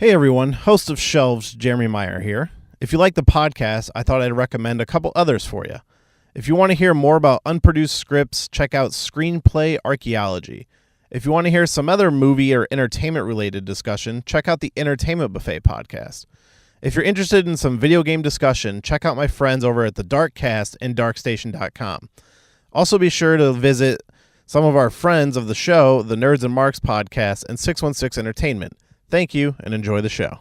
Hey everyone, host of Shelves, Jeremy Meyer here. If you like the podcast, I thought I'd recommend a couple others for you. If you want to hear more about unproduced scripts, check out Screenplay Archaeology. If you want to hear some other movie or entertainment-related discussion, check out the Entertainment Buffet podcast. If you're interested in some video game discussion, check out my friends over at the Darkcast and darkstation.com. Also be sure to visit some of our friends of the show, the Nerds and Marks podcast and 616 Entertainment. Thank you, and enjoy the show.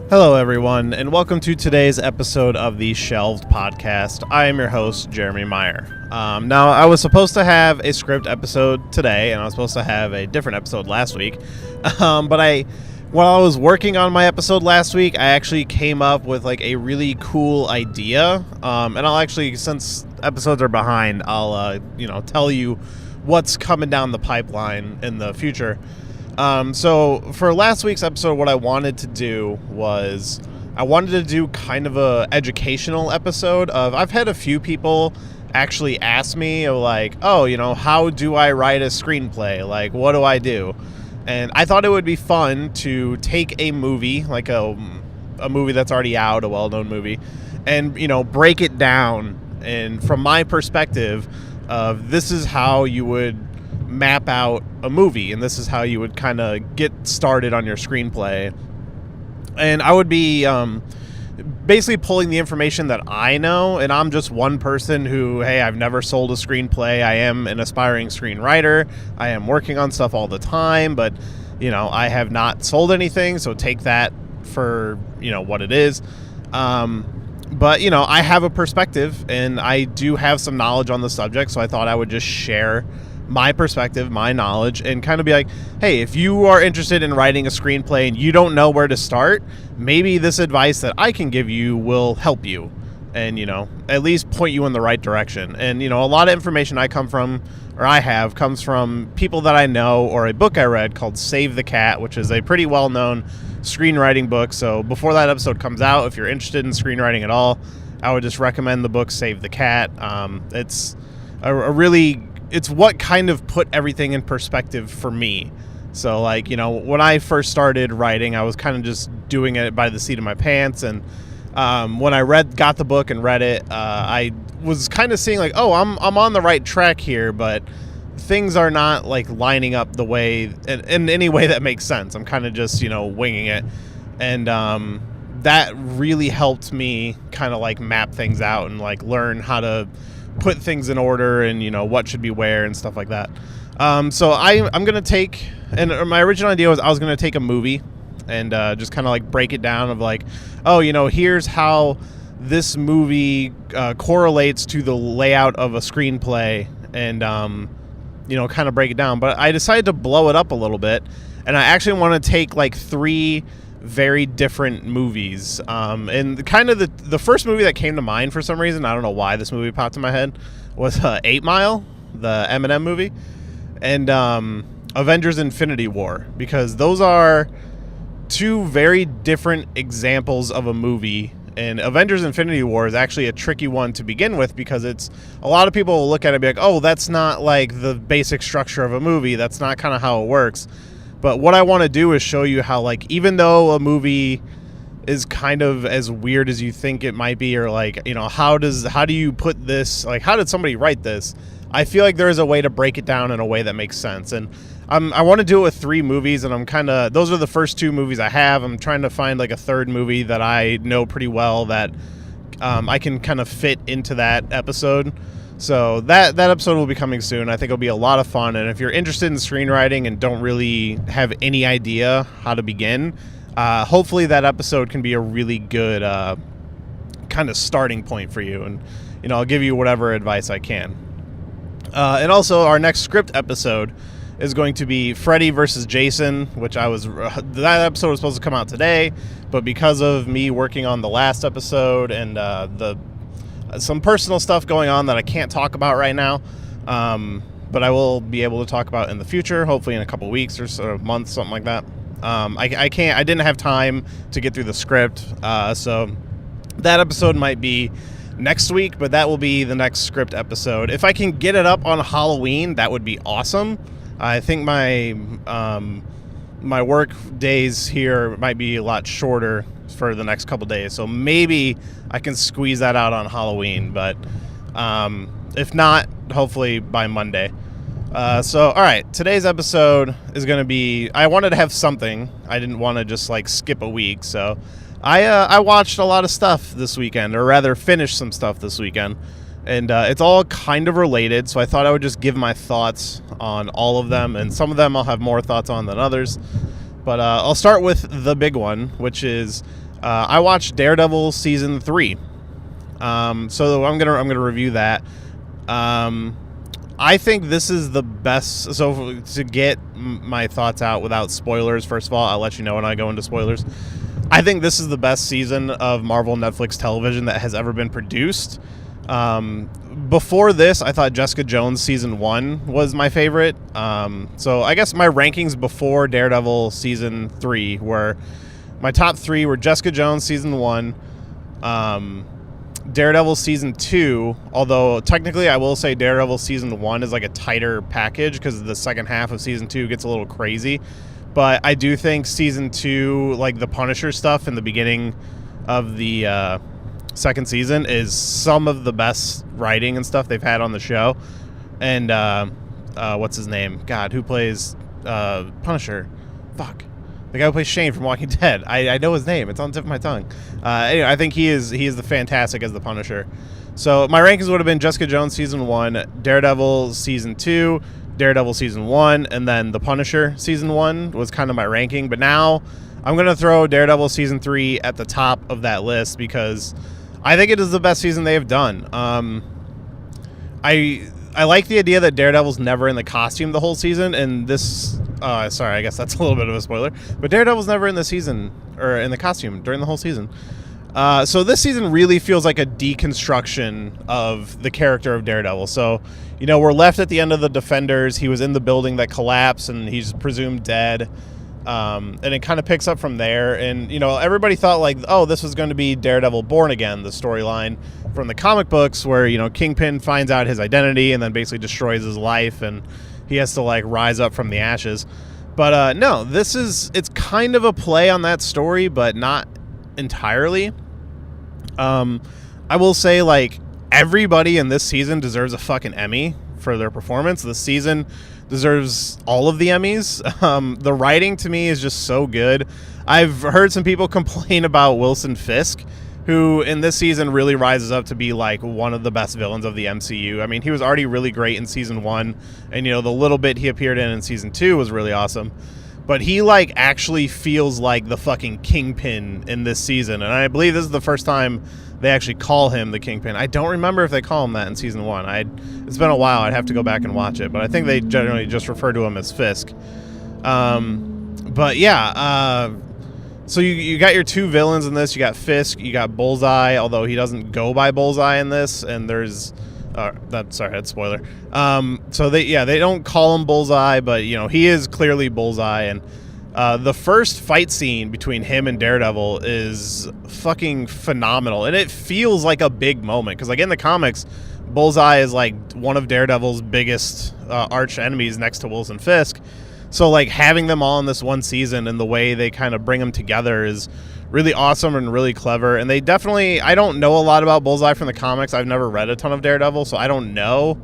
Hello, everyone, and welcome to today's episode of the Shelved Podcast. I am your host, Jeremy Meyer. Now, I was supposed to have a script episode today, and I was supposed to have a different episode last week. But while I was working on my episode last week, I actually came up with like a really cool idea. And I'll actually, since episodes are behind, I'll tell you what's coming down the pipeline in the future. So for last week's episode, what I wanted to do was I wanted to do kind of a educational episode of, I've had a few people actually ask me like, oh, how do I write a screenplay? Like, what do I do? And I thought it would be fun to take a movie, like a movie that's already out, a well-known movie, and, break it down. And from my perspective of this is how you would map out a movie, and this is how you would kind of get started on your screenplay. And I would be basically pulling the information that I know, and I'm just one person who, hey, I've never sold a screenplay. I am an aspiring screenwriter. I am working on stuff all the time, but I have not sold anything, so take that for what it is. But I have a perspective, and I do have some knowledge on the subject, so I thought I would just share my perspective, my knowledge, and kind of be like, hey, if you are interested in writing a screenplay and you don't know where to start, maybe this advice that I can give you will help you and, at least point you in the right direction. And, a lot of information I have comes from people that I know, or a book I read called Save the Cat, which is a pretty well-known screenwriting book. So before that episode comes out, if you're interested in screenwriting at all, I would just recommend the book Save the Cat. It's what kind of put everything in perspective for me. So, when I first started writing, I was kind of just doing it by the seat of my pants. And when I got the book and read it, I was kind of seeing like, oh, I'm on the right track here, but things are not like lining up the way in any way that makes sense. I'm kind of just winging it, and that really helped me kind of like map things out and like learn how to put things in order and what should be where and stuff like that. So I'm gonna take, and my original idea was I was gonna take a movie and just kind of like break it down of like, oh, here's how this movie correlates to the layout of a screenplay, and kind of break it down. But I decided to blow it up a little bit, and I actually want to take like three very different movies, and kind of the first movie that came to mind for some reason, I don't know why this movie popped in my head, was 8 Mile, the Eminem movie, and Avengers Infinity War, because those are two very different examples of a movie. And Avengers Infinity War is actually a tricky one to begin with, because it's a lot of people will look at it and be like, oh, that's not like the basic structure of a movie, that's not kind of how it works. But what I want to do is show you how, like, even though a movie is kind of as weird as you think it might be, or like, how do you put this, like, how did somebody write this? I feel like there is a way to break it down in a way that makes sense. And I want to do it with 3 movies, and those are the first 2 movies I have. I'm trying to find like a third movie that I know pretty well that I can kind of fit into that episode. So that episode will be coming soon. I think it'll be a lot of fun. And if you're interested in screenwriting and don't really have any idea how to begin, hopefully that episode can be a really good kind of starting point for you. And, I'll give you whatever advice I can. And also our next script episode is going to be Freddy versus Jason, which that episode was supposed to come out today, but because of me working on the last episode and some personal stuff going on that I can't talk about right now, but I will be able to talk about in the future, hopefully in a couple weeks or sort of months, something like that. I didn't have time to get through the script, so that episode might be next week, but that will be the next script episode. If I can get it up on Halloween, that would be awesome. I think my work days here might be a lot shorter for the next couple days, so maybe I can squeeze that out on Halloween, but if not, hopefully by Monday. So, all right, today's episode is going to be, I wanted to have something. I didn't want to just, like, skip a week, so I watched a lot of stuff this weekend, or rather finished some stuff this weekend, and it's all kind of related, so I thought I would just give my thoughts on all of them, and some of them I'll have more thoughts on than others, but I'll start with the big one, which is I watched Daredevil Season 3, so I'm gonna review that. I think this is the best, so to get my thoughts out without spoilers, first of all, I'll let you know when I go into spoilers. I think this is the best season of Marvel Netflix television that has ever been produced. Before this, I thought Jessica Jones Season 1 was my favorite. So I guess my rankings before Daredevil Season 3 were, my top 3 were Jessica Jones Season 1, Daredevil Season 2, although technically I will say Daredevil Season 1 is like a tighter package because the second half of Season 2 gets a little crazy. But I do think Season 2, like the Punisher stuff in the beginning of the second season, is some of the best writing and stuff they've had on the show. And what's his name? God, who plays Punisher? Fuck. The guy who plays Shane from Walking Dead. I know his name. It's on the tip of my tongue. Anyway, I think he is the fantastic as the Punisher. So my rankings would have been Jessica Jones Season 1, Daredevil Season 2, Daredevil Season 1, and then The Punisher Season 1 was kind of my ranking. But now I'm going to throw Daredevil Season 3 at the top of that list because I think it is the best season they have done. I like the idea that Daredevil's never in the costume the whole season, and this... sorry, I guess that's a little bit of a spoiler. But Daredevil's never in the season, or in the costume, during the whole season. So this season really feels like a deconstruction of the character of Daredevil. So, you know, we're left at the end of the Defenders. He was in the building that collapsed, and he's presumed dead. And it kind of picks up from there. And, you know, everybody thought, like, oh, this was going to be Daredevil Born Again, the storyline from the comic books where, you know, Kingpin finds out his identity and then basically destroys his life, and he has to, like, rise up from the ashes. But, no, it's kind of a play on that story, but not entirely. I will say, like, everybody in this season deserves a fucking Emmy for their performance. This season deserves all of the Emmys. The writing to me is just so good. I've heard some people complain about Wilson Fisk, who in this season really rises up to be like one of the best villains of the MCU. I mean, he was already really great in Season 1, and, you know, the little bit he appeared in Season 2 was really awesome. But he, like, actually feels like the fucking Kingpin in this season, and I believe this is the first time they actually call him the Kingpin. I don't remember if they call him that in Season 1. It's been a while. I'd have to go back and watch it, but I think they generally just refer to him as Fisk. But yeah, so you got your two villains in this. You got Fisk, you got Bullseye, although he doesn't go by Bullseye in this, and there's that's a spoiler. So they don't call him Bullseye, but, you know, he is clearly Bullseye. And the first fight scene between him and Daredevil is fucking phenomenal, and it feels like a big moment because, like, in the comics, Bullseye is like one of Daredevil's biggest arch enemies next to Wilson Fisk. So, like, having them all in this one season and the way they kind of bring them together is really awesome and really clever. And they definitely, I don't know a lot about Bullseye from the comics. I've never read a ton of Daredevil, so I don't know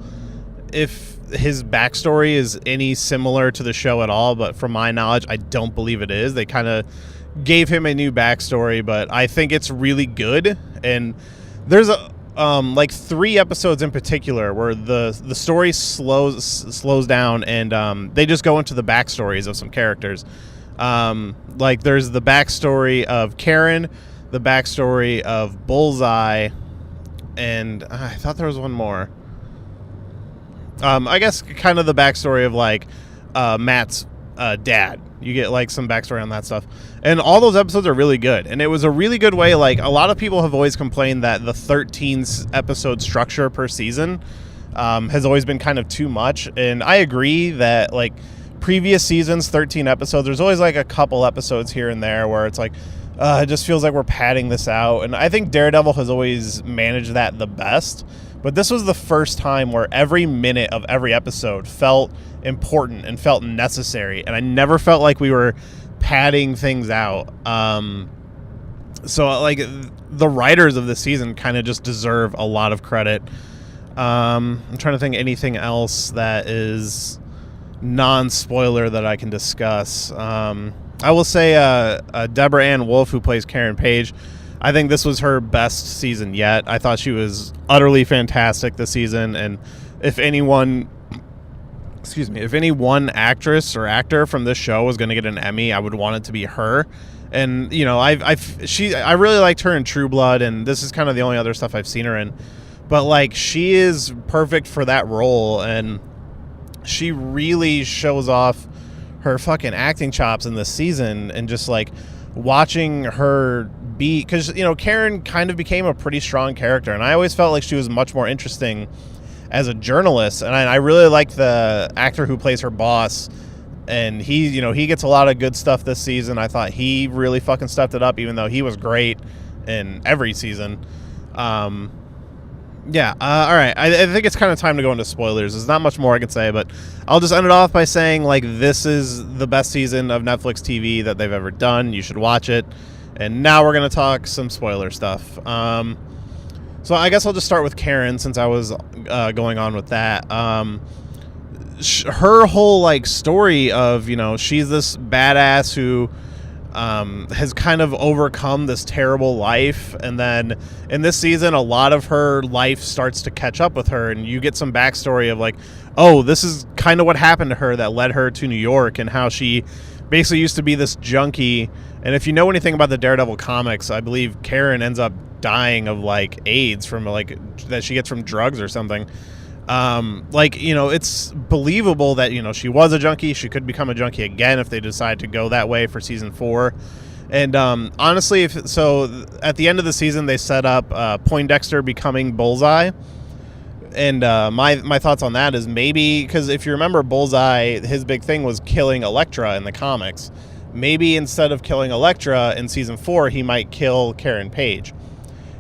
if his backstory is any similar to the show at all. But from my knowledge, I don't believe it is. They kind of gave him a new backstory, but I think it's really good. And there's like 3 episodes in particular where the story slows down, and they just go into the backstories of some characters. Like, there's the backstory of Karen, the backstory of Bullseye, and I thought there was one more. I guess kind of the backstory of, like, Matt's dad, You get like some backstory on that stuff, and all those episodes are really good. And it was a really good way. Like, a lot of people have always complained that the 13 episode structure per season has always been kind of too much, and I agree that like previous seasons, 13 episodes, there's always like a couple episodes here and there where it's like it just feels like we're padding this out. And I think Daredevil has always managed that the best, but this was the first time where every minute of every episode felt important and felt necessary, and I never felt like we were padding things out. So like the writers of this season kind of just deserve a lot of credit. I'm trying to think anything else that is non-spoiler that I can discuss. I will say Deborah Ann Wolf, who plays Karen Page, I think this was her best season yet. I thought she was utterly fantastic this season, and if any one actress or actor from this show was going to get an Emmy, I would want it to be her. And you know, I really liked her in True Blood, and this is kind of the only other stuff I've seen her in. But like, she is perfect for that role, and she really shows off her fucking acting chops in this season. And just like watching her be, because you know, Karen kind of became a pretty strong character, and I always felt like she was much more interesting as a journalist. And I really like the actor who plays her boss, and he gets a lot of good stuff this season. I thought he really fucking stepped it up, even though he was great in every season. Yeah, all right. I think it's kind of time to go into spoilers. There's not much more I can say, but I'll just end it off by saying, like, this is the best season of Netflix TV that they've ever done. You should watch it. And now we're going to talk some spoiler stuff. So I guess I'll just start with Karen, since I was going on with that. Her whole, like, story of, you know, she's this badass who has kind of overcome this terrible life, and then in this season a lot of her life starts to catch up with her, and you get some backstory of like, oh, this is kind of what happened to her that led her to New York, and how she basically used to be this junkie. And if you know anything about the Daredevil comics, I believe Karen ends up dying of like AIDS from like that she gets from drugs or something. Like, you know, it's believable that, you know, she was a junkie. She could become a junkie again if they decide to go that way for season 4. And honestly, at the end of the season, they set up Poindexter becoming Bullseye. And my thoughts on that is maybe, because if you remember Bullseye, his big thing was killing Elektra in the comics. Maybe instead of killing Elektra in season 4, he might kill Karen Page.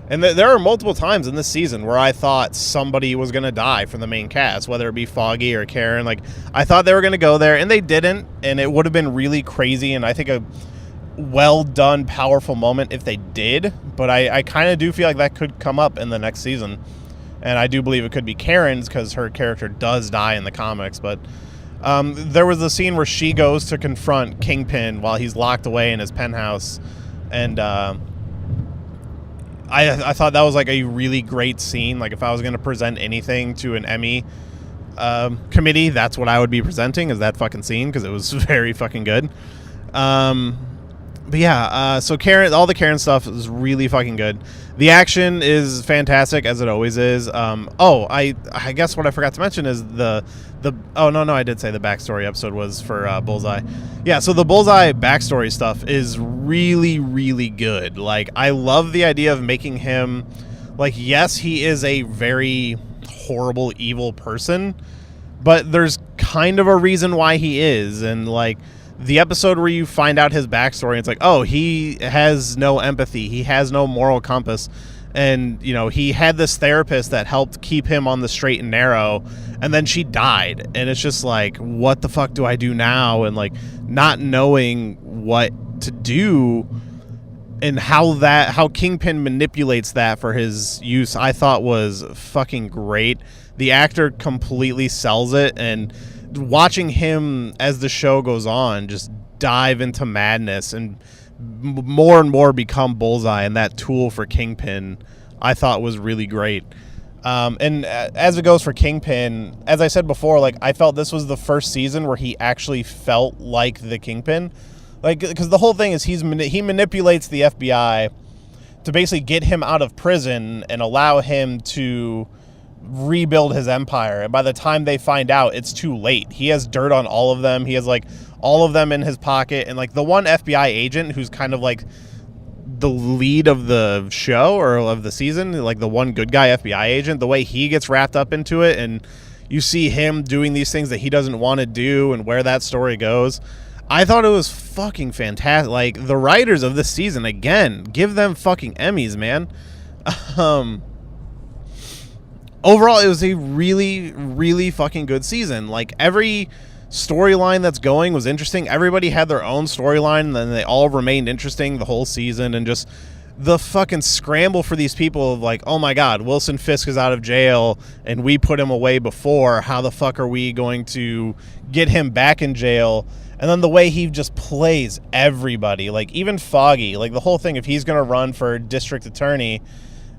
And there are multiple times in this season where I thought somebody was going to die from the main cast, whether it be Foggy or Karen. Like, I thought they were going to go there, and they didn't, and it would have been really crazy, and I think a well-done, powerful moment if they did. But I kind of do feel like that could come up in the next season, and I do believe it could be Karen's, because her character does die in the comics. But there was the scene where she goes to confront Kingpin while he's locked away in his penthouse, and I thought that was like a really great scene. Like, if I was going to present anything to an Emmy committee, that's what I would be presenting, is that fucking scene, because it was very fucking good. But yeah, so Karen, all the Karen stuff is really fucking good. The action is fantastic, as it always is. I guess what I forgot to mention is I did say the backstory episode was for Bullseye. Yeah, so the Bullseye backstory stuff is really, really good. Like, I love the idea of making him, like, yes, he is a very horrible, evil person, but there's kind of a reason why he is. And like, the episode where you find out his backstory, it's like, oh, he has no empathy, he has no moral compass, and you know, he had this therapist that helped keep him on the straight and narrow, and then she died, and it's just like, what the fuck do I do now? And like, not knowing what to do, and how Kingpin manipulates that for his use, I thought was fucking great. The actor completely sells it, and watching him as the show goes on just dive into madness and more and more become Bullseye and that tool for Kingpin, I thought was really great. And as it goes for Kingpin, as I said before, like, I felt this was the first season where he actually felt like the Kingpin, like, because the whole thing is he manipulates the FBI to basically get him out of prison and allow him to rebuild his empire. And by the time they find out, it's too late. He has dirt on all of them. He has like all of them in his pocket, and like the one FBI agent who's kind of like the lead of the show or of the season, like the one good guy FBI agent, the way he gets wrapped up into it, and you see him doing these things that he doesn't want to do and where that story goes. I thought it was fucking fantastic. Like, the writers of this season, again, give them fucking Emmys, man. Overall, it was a really, really fucking good season. Like, every storyline that's going was interesting. Everybody had their own storyline, and then they all remained interesting the whole season. And just the fucking scramble for these people of like, oh my god, Wilson Fisk is out of jail and we put him away before. How the fuck are we going to get him back in jail? And then the way he just plays everybody, like even Foggy, like the whole thing, if he's going to run for district attorney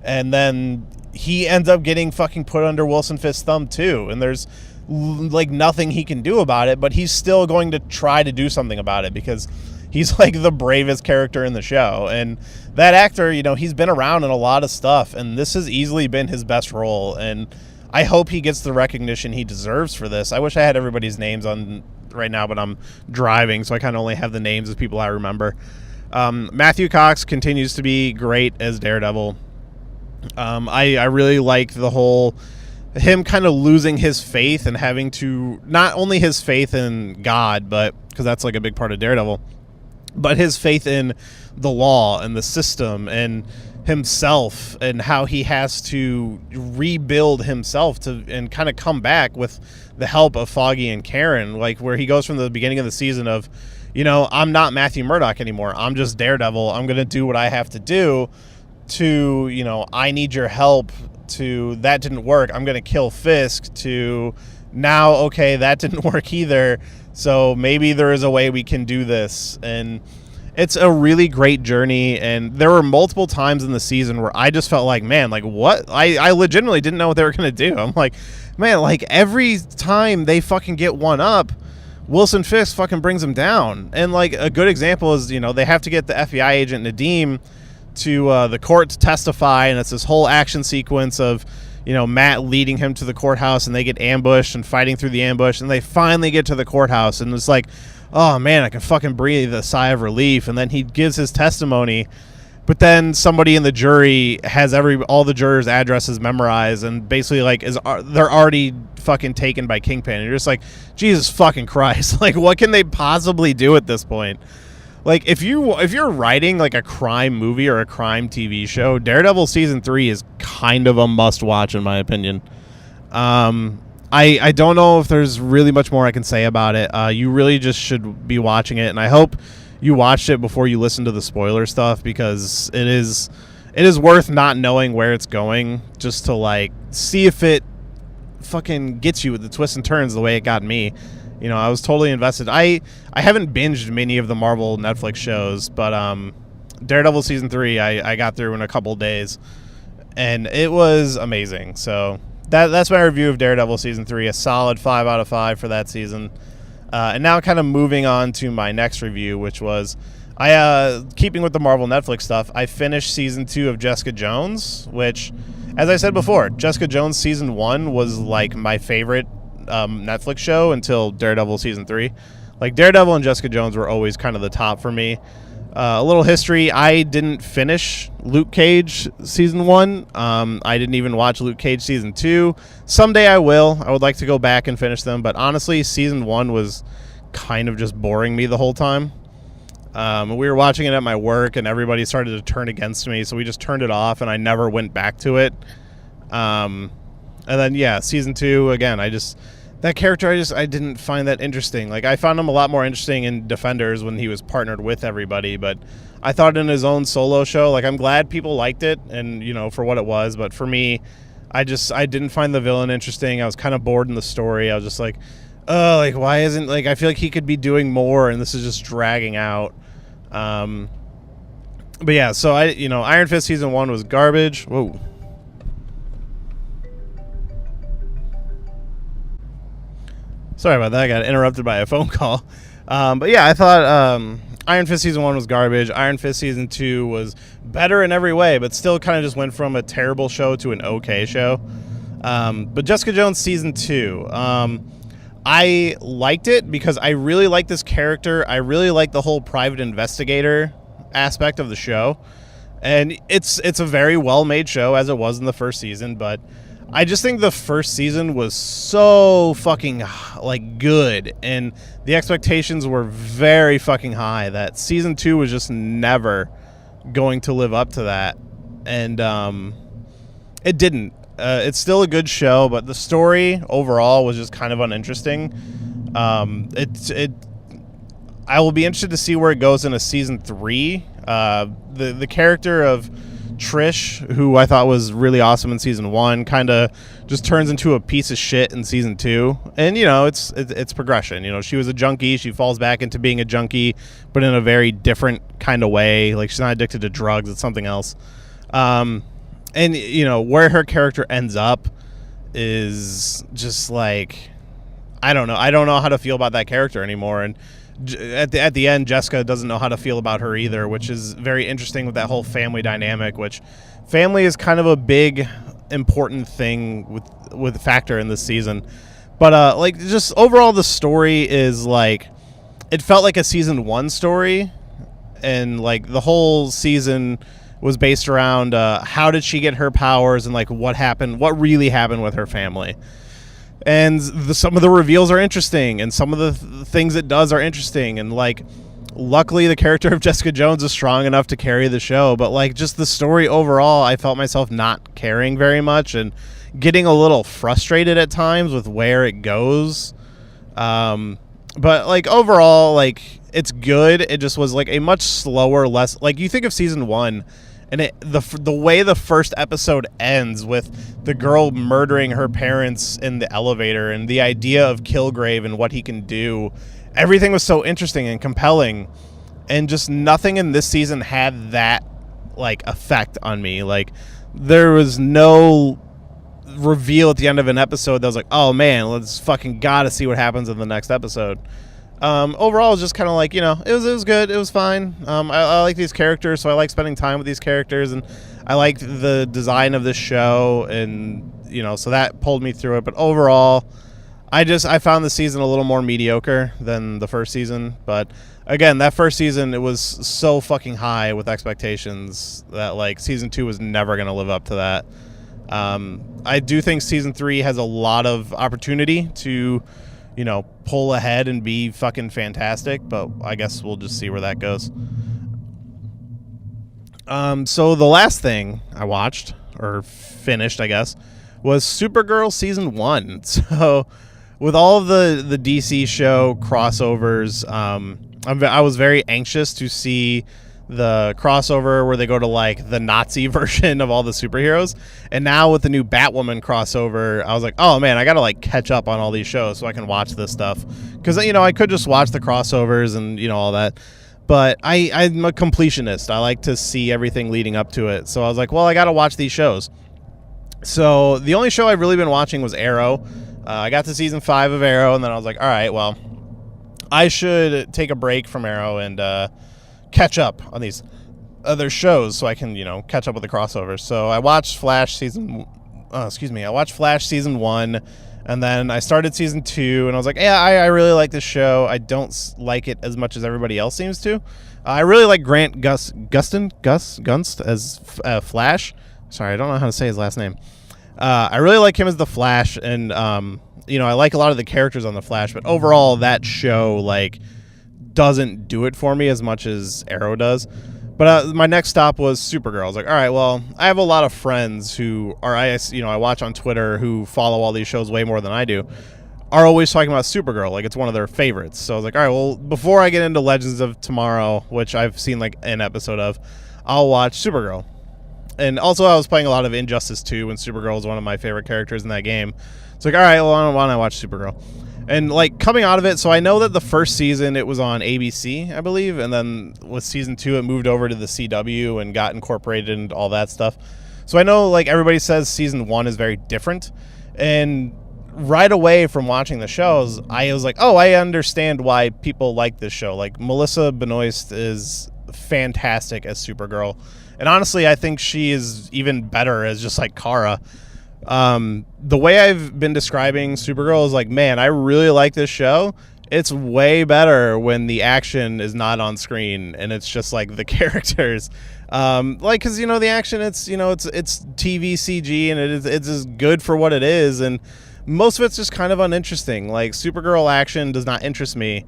and then he ends up getting fucking put under Wilson Fisk's thumb too. And there's like nothing he can do about it, but he's still going to try to do something about it because he's like the bravest character in the show. And that actor, you know, he's been around in a lot of stuff, and this has easily been his best role. And I hope he gets the recognition he deserves for this. I wish I had everybody's names on right now, but I'm driving, so I kind of only have the names of people I remember. Matthew Cox continues to be great as Daredevil. I really like the whole him kind of losing his faith and having to, not only his faith in God, but because that's like a big part of Daredevil, but his faith in the law and the system and himself, and how he has to rebuild himself to and kind of come back with the help of Foggy and Karen, like where he goes from the beginning of the season of, you know, I'm not Matthew Murdock anymore. I'm just Daredevil. I'm going to do what I have to do to, you know, I need your help, to that didn't work. I'm going to kill Fisk, to now, okay, that didn't work either. So maybe there is a way we can do this. And it's a really great journey. And there were multiple times in the season where I just felt like, man, like what? I legitimately didn't know what they were going to do. I'm like, man, like every time they fucking get one up, Wilson Fisk fucking brings them down. And like a good example is, you know, they have to get the FBI agent Nadeem to the court to testify. And it's this whole action sequence of, you know, Matt leading him to the courthouse, and they get ambushed and fighting through the ambush, and they finally get to the courthouse, and it's like, oh man, I can fucking breathe a sigh of relief. And then he gives his testimony, but then somebody in the jury has all the jurors' addresses memorized, and basically like they're already fucking taken by Kingpin. And you're just like, Jesus fucking Christ, like what can they possibly do at this point? Like, if you're writing like a crime movie or a crime TV show, Daredevil season 3 is kind of a must-watch in my opinion. I don't know if there's really much more I can say about it. You really just should be watching it, and I hope you watched it before you listen to the spoiler stuff, because it is worth not knowing where it's going just to like see if it fucking gets you with the twists and turns the way it got me. You know, I was totally invested. I haven't binged many of the Marvel Netflix shows, but Daredevil season 3 I got through in a couple days, and it was amazing. So that's my review of Daredevil season 3, a solid 5 out of 5 for that season. And now kind of moving on to my next review, which was keeping with the Marvel Netflix stuff, I finished season 2 of Jessica Jones, which, as I said before, Jessica Jones season 1 was like my favorite Netflix show until Daredevil season 3. Like, Daredevil and Jessica Jones were always kind of the top for me. A little history, I didn't finish Luke Cage season 1. I didn't even watch Luke Cage season 2. Someday I will. I would like to go back and finish them, but honestly, season 1 was kind of just boring me the whole time. We were watching it at my work, and everybody started to turn against me, so we just turned it off, and I never went back to it. And then, yeah, season 2, again, that character, I didn't find that interesting. Like, I found him a lot more interesting in Defenders when he was partnered with everybody, but I thought in his own solo show, like, I'm glad people liked it and, you know, for what it was, but for me, I didn't find the villain interesting. I was kind of bored in the story. I was just like, oh, like, why isn't, like, I feel like he could be doing more, and this is just dragging out. But yeah, so Iron Fist season 1 was garbage. Whoa. Sorry about that. I got interrupted by a phone call. But yeah, I thought Iron Fist season 1 was garbage. Iron Fist season 2 was better in every way, but still kind of just went from a terrible show to an okay show. But Jessica Jones season 2, I liked it because I really like this character. I really like the whole private investigator aspect of the show. And it's a very well-made show, as it was in the first season, but I just think the first season was so fucking, like, good, and the expectations were very fucking high that season 2 was just never going to live up to that, and it didn't. It's still a good show, but the story overall was just kind of uninteresting. I will be interested to see where it goes in a season 3. The character of Trish, who I thought was really awesome in season 1, kind of just turns into a piece of shit in season 2. And, you know, it's progression. You know, she was a junkie. She falls back into being a junkie, but in a very different kind of way. Like, she's not addicted to drugs. It's something else. And, you know, where her character ends up is just like, I don't know. I don't know how to feel about that character anymore. And at the end, Jessica doesn't know how to feel about her either, which is very interesting with that whole family dynamic, which family is kind of a big important thing with factor in this season. But like, just overall, the story is like, it felt like a season 1 story, and like the whole season was based around how did she get her powers, and like what really happened with her family. And some of the reveals are interesting, and some of the things it does are interesting. And, like, luckily the character of Jessica Jones is strong enough to carry the show. But, like, just the story overall, I felt myself not caring very much and getting a little frustrated at times with where it goes. But, like, overall, like, it's good. It just was, like, a much slower, less... Like, you think of season 1... And the way the first episode ends with the girl murdering her parents in the elevator, and the idea of Kilgrave and what he can do, everything was so interesting and compelling, and just nothing in this season had that, like, effect on me. Like, there was no reveal at the end of an episode that was like, oh man, let's fucking gotta see what happens in the next episode. Overall, it was just kind of like, you know, it was good. It was fine. I like these characters, so I like spending time with these characters, and I liked the design of this show, and, you know, so that pulled me through it. But overall, I found the season a little more mediocre than the first season. But again, that first season, it was so fucking high with expectations that, like, season 2 was never going to live up to that. I do think season 3 has a lot of opportunity to, you know, pull ahead and be fucking fantastic, but I guess we'll just see where that goes. So the last thing I watched, or finished, I guess, was Supergirl season 1. So with all of the DC show crossovers, I was very anxious to see the crossover where they go to, like, the Nazi version of all the superheroes. And now with the new Batwoman crossover, I was like, oh man, I gotta, like, catch up on all these shows so I can watch this stuff. Because, you know, I could just watch the crossovers and, you know, all that. But I'm a completionist. I like to see everything leading up to it. So I was like, well, I gotta watch these shows. So the only show I've really been watching was Arrow. I got to season 5 of Arrow, and then I was like, all right, well, I should take a break from Arrow and catch up on these other shows so I can, you know, catch up with the crossovers. So I watched Flash season 1, and then I started season 2, and I was like, yeah, I really like this show. I don't like it as much as everybody else seems to. I really like Grant Gunst as Flash. Sorry, I don't know how to say his last name. I really like him as the Flash, and you know, I like a lot of the characters on the Flash, but overall that show, like, doesn't do it for me as much as Arrow does. But my next stop was Supergirl. I was like, all right, well, I have a lot of friends who are, I watch on Twitter, who follow all these shows way more than I do, are always talking about Supergirl like it's one of their favorites. So I was like, all right, well, before I get into Legends of Tomorrow, which I've seen like an episode of, I'll watch Supergirl. And also, I was playing a lot of Injustice 2, and Supergirl is one of my favorite characters in that game. It's like, all right, well, why don't I watch Supergirl? And, like, coming out of it, so I know that the first season, it was on ABC, I believe, and then with season 2, it moved over to the CW and got incorporated into all that stuff. So I know, like, everybody says season 1 is very different, and right away from watching the shows, I was like, oh, I understand why people like this show. Like, Melissa Benoist is fantastic as Supergirl, and honestly, I think she is even better as just, like, Kara. The way I've been describing Supergirl is like, man, I really like this show. It's way better when the action is not on screen and it's just like the characters. Like, cause the action, it's TV CG and it's just good for what it is. And most of it's just kind of uninteresting. Like, Supergirl action does not interest me,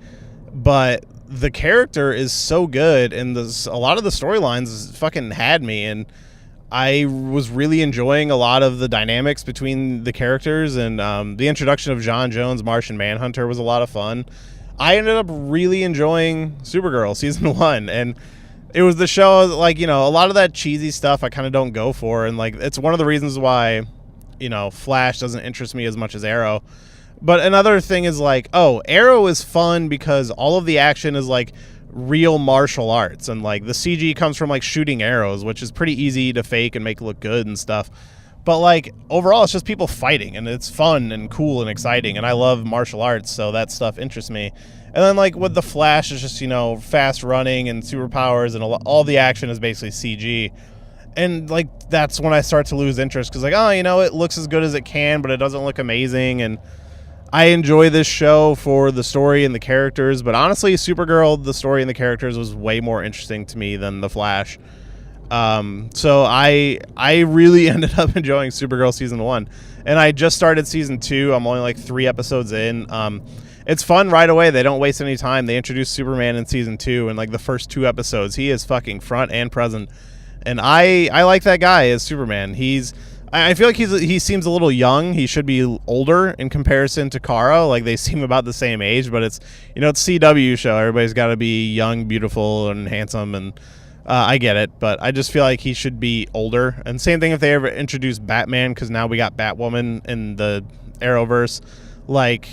but the character is so good, and a lot of the storylines fucking had me, and I was really enjoying a lot of the dynamics between the characters, and the introduction of Jon Jones, Martian Manhunter, was a lot of fun. I ended up really enjoying Supergirl season 1, and it was the show, like, a lot of that cheesy stuff I kind of don't go for, and like, it's one of the reasons why Flash doesn't interest me as much as Arrow. But another thing is like, Arrow is fun because all of the action is like real martial arts, and like the CG comes from like shooting arrows, which is pretty easy to fake and make look good and stuff. But like, overall, it's just people fighting, and it's fun and cool and exciting, and I love martial arts, so that stuff interests me. And then like with the Flash, it's just fast running and superpowers, and all the action is basically CG. And like, that's when I start to lose interest, because like, it looks as good as it can, but it doesn't look amazing. And I enjoy this show for the story and the characters, but honestly, Supergirl, the story and the characters was way more interesting to me than the Flash. So I really ended up enjoying Supergirl season 1, and I just started season 2. I'm only like 3 episodes in. It's fun right away. They don't waste any time. They introduced Superman in season 2, and like the first 2 episodes, he is fucking front and present. And I like that guy as Superman. I feel like he seems a little young. He should be older in comparison to Kara. Like, they seem about the same age, but it's CW show. Everybody's got to be young, beautiful, and handsome, and I get it. But I just feel like he should be older. And same thing if they ever introduce Batman, because now we got Batwoman in the Arrowverse. Like,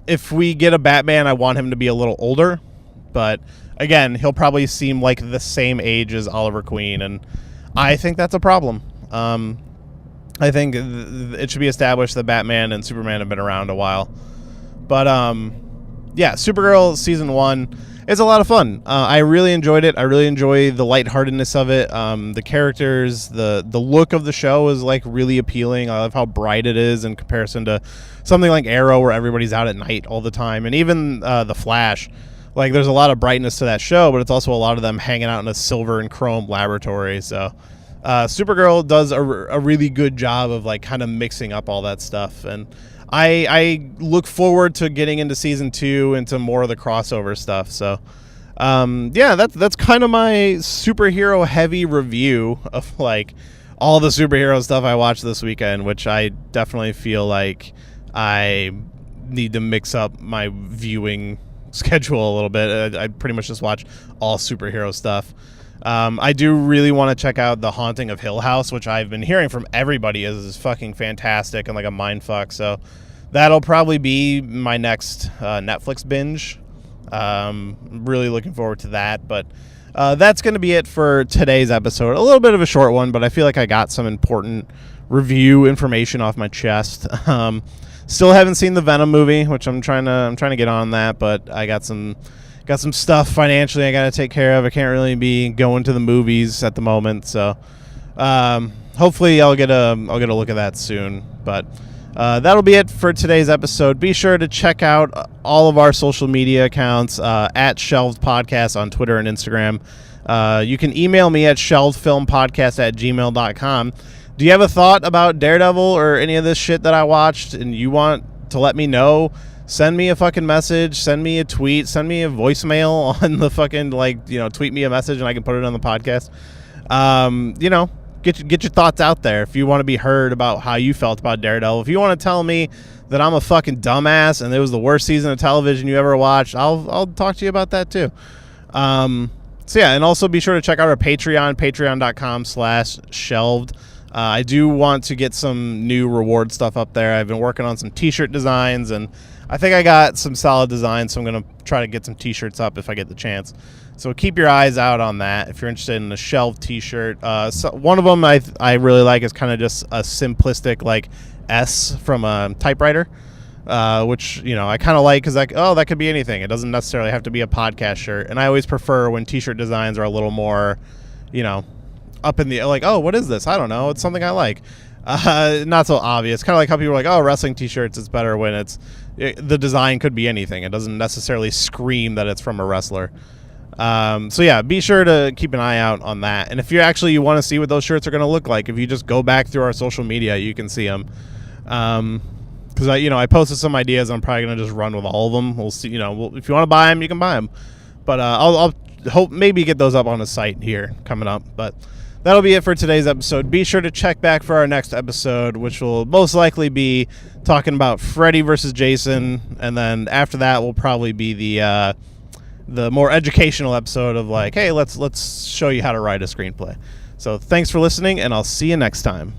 if we get a Batman, I want him to be a little older, but again, he'll probably seem like the same age as Oliver Queen, and I think that's a problem. I think it should be established that Batman and Superman have been around a while. But yeah, Supergirl season 1 is a lot of fun. I really enjoyed it. I really enjoy the lightheartedness of it. The characters, the look of the show is like really appealing. I love how bright it is in comparison to something like Arrow, where everybody's out at night all the time, and even the Flash. Like, there's a lot of brightness to that show, but it's also a lot of them hanging out in a silver and chrome laboratory. So Supergirl does a really good job of like kind of mixing up all that stuff, and I look forward to getting into season 2, into more of the crossover stuff. So yeah, that's kind of my superhero heavy review of like all the superhero stuff I watched this weekend, which I definitely feel like I need to mix up my viewing schedule a little bit. I pretty much just watch all superhero stuff. I do really want to check out The Haunting of Hill House, which I've been hearing from everybody is fucking fantastic and like a mind fuck. So that'll probably be my next Netflix binge. Really looking forward to that. But that's going to be it for today's episode. A little bit of a short one, but I feel like I got some important review information off my chest. Still haven't seen the Venom movie, which I'm trying to get on that, but I got some stuff financially I got to take care of. I can't really be going to the movies at the moment, so hopefully I'll get a look at that soon. But that'll be it for today's episode. Be sure to check out all of our social media accounts at Shelved Podcast on Twitter and Instagram. You can email me at shelvedfilmpodcast@gmail.com. Do you have a thought about Daredevil or any of this shit that I watched and you want to let me know? Send me a fucking message, send me a tweet, send me a voicemail on the fucking, tweet me a message and I can put it on the podcast. Get your thoughts out there if you want to be heard about how you felt about Daredevil. If you want to tell me that I'm a fucking dumbass and it was the worst season of television you ever watched, I'll talk to you about that too. So yeah, and also be sure to check out our Patreon, patreon.com/shelved. I do want to get some new reward stuff up there. I've been working on some t-shirt designs, and I think I got some solid designs, so I'm going to try to get some t-shirts up if I get the chance. So keep your eyes out on that if you're interested in a Shelved t-shirt. So one of them I really like is kind of just a simplistic like S from a typewriter, which I kind of like because that could be anything. It doesn't necessarily have to be a podcast shirt, and I always prefer when t-shirt designs are a little more, up in the, like, oh, what is this? I don't know. It's something I like. Not so obvious. Kind of like how people are like, oh, wrestling t-shirts, it's better when the design could be anything. It doesn't necessarily scream that it's from a wrestler. So yeah, be sure to keep an eye out on that. And if you want to see what those shirts are going to look like, if you just go back through our social media, you can see them. Because I posted some ideas. I'm probably going to just run with all of them. We'll see. If you want to buy them, you can buy them. But I'll hope maybe get those up on the site here coming up. But that'll be it for today's episode. Be sure to check back for our next episode, which will most likely be talking about Freddy versus Jason, and then after that will probably be the more educational episode of like, hey, let's show you how to write a screenplay. So thanks for listening, and I'll see you next time.